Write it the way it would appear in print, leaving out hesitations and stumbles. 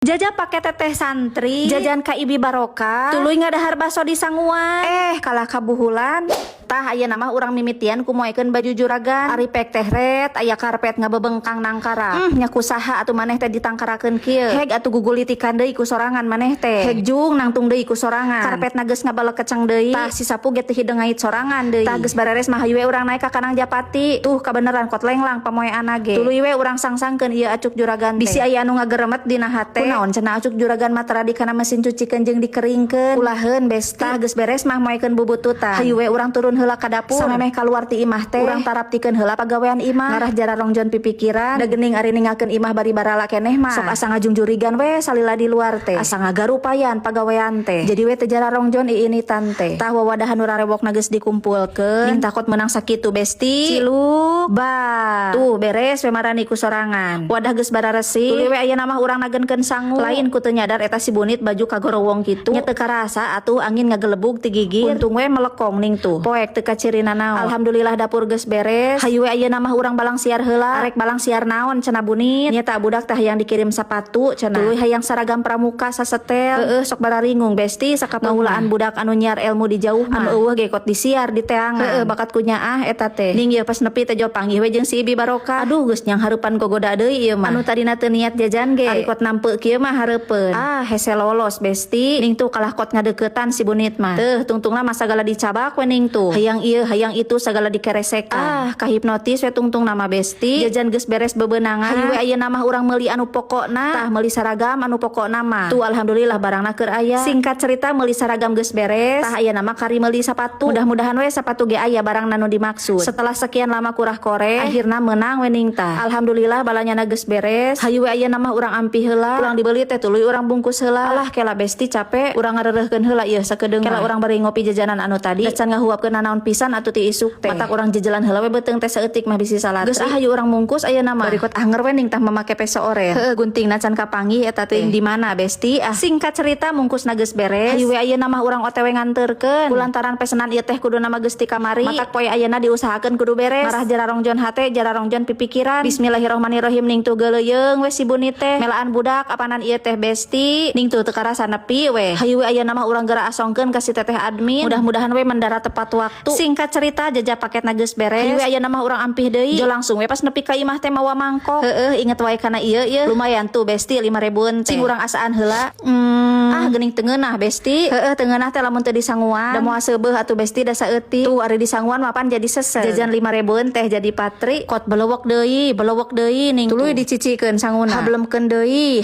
Jaja pakai teteh santri, jajan ka Ibi Barokah, tuluy ngadahar baso di sanguan. Kalah kabuhulan. Tah aya nama urang mimitian kumoekeun baju juragan, ari pek teh ret, aya karpet ngabebengkang nangkara. Nya kusaha atuh maneh teh ditangkarakeun kieu. Heg atuh gugulitikan deui ku sorangan maneh teh. Heg jung nangtung deui ku sorangan. Karpet na geus ngabalekeceng deui. Tah si sapu ge teu hideng ngait sorangan deui. Tah geus bareres mah hayu we urang naek ka Kanang Japati. Tuh kabeneran kot lenglang pamoeana ge. Tuluy we urang sangsangkeun ieu acuk juragan teh. Bisi aya anu ngageremet dina hate. Kunaon cenah acuk juragan mah tara di kana mesin cucikeun jeung dikeringkeun. Ulaheun besti. Tah geus beres mah moekeun bubututan. Hayu we urang turun heula ka dapur. Samemeh kaluar ti imah teh. Urang taraptikeun heula pagawean imah. Ngarah jararongjon pipikiran. Da geuning ari ningakeun imah bari barala keneh mah. Sok asa ngajungjurigan we salila di luar teh. Asa ngagarupayan pagawean teh. Jadi we teh jararongjon iinitan teh. Tah wawadahan nu rarebokna geus dikumpulkeun. Ning takut menang sakitu besti. Ciluk ba. Tuh beres we marani ku sorangan. Wadah geus bararesih. Tuluy we aya mah urang nagenkeun sangu. Lain ku teu nyadar eta si bunit baju kagorowong kitu. Nya teu karasa atuh angin ngagelebug ti gigir. Untung we melekong ning tuh. Poek teu kacirina naon. Alhamdulillah dapur geus beres. Hayu we ayeuna mah urang balang siar heula. Arek balang siar naon cenah bunit. Nya tah budak tah hayang dikirim sepatu cenah. Tuluy hayang seragam pramuka sasetel. Sok bararingung besti sakapaulaan budak anu nyiar ilmu di jauh mah. Anu eueuh ge kot disiar di teangan. Bakat kunyaah eta teh. Ning ieu pas nepi teh jo panggih we jeung si Ibi Barokah. Aduh geus nyang harupan gogoda deui ieu mah. Anu tadina teu niat jajan ge. Ari kot nampe kieu mah hareupeun. Hese lolos besti. Ning tuh kalah kot ngadeuketan si bunit mah. Teuh tungtungna mah sagala dicabak we ning tuh. Hayang ieu hayang itu sagala dikeresekan. Kahipnotis we tungtung nama besti. Jajan geus beres bebeunangan. Hayu we ayeuna mah urang meuli anu pokokna. Tah meuli saragam anu pokokna mah. Tuh alhamdulillah barangna keur aya. Singkat cerita meuli saragam geus beres. Tah ayeuna mah kari meuli sapatu. Mudah-mudahan we sapatu ge aya barangna nu dimaksud. Setelah sekian lama kurah koreh, akhirna menang we ning tah. Alhamdulillah balanyana geus beres. Hayu we ayeuna mah urang ampih heula. Urang dibeli teh tuluy urang bungkus heula. Alah kela besti capek. Urang ngareureuhkeun heula ieu sakedeung. Kela urang bari ngopi jajanan anu tadi. Da can ngahuapkeun nanaon pisan atuh ti isuk teh. Matak urang jejelan heula we beuteung teh saeutik mah bisi salat. Geus hayu urang mungkus ayeuna mah. Bari kot anger we ning tah mamake peso oren. Heueuh guntingna can kapanggih eta teh di mana besti. Singkat cerita mungkusna geus beres. Hayu we ayeuna mah urang OTW nganterkeun. Kulantaran pesenan ieu teh kuduna mah geus ti kamari. Matak poe ayeuna diusahakeun kudu beres. Marah jararongjon hate, jararongjon pipikiran. Bismillahirrahmanirrahim ning tuh geuleuyeung we si bunit teh. Melaan budak apanan ieu teh besti. Ning tuh teu karasa nepi we. Hayu we ayeuna mah urang geura asongkeun ka si teteh admin. Mudah-mudahan we mendarat tepat waktu. Singkat cerita jaja paketna geus beres. Hayu we ayeuna mah urang ampih deui. Jo langsung we pas nepi ka imah teh mawa mangkok. Inget wae kana ieu lumayan tuh besti 5.000-eun teh. Cing urang asaan heula. Geuning teu ngeunah besti. Teu ngeunah teh lamun teu disanguan. Da moal seubeuh atuh besti da saeutik. Tuh ari disanguan mapan jadi seseh. Jajan 5.000-eun teh jadi patri. Kot belewok deui ning tuluy dicicikeun sanguna. Hablemkeun deui.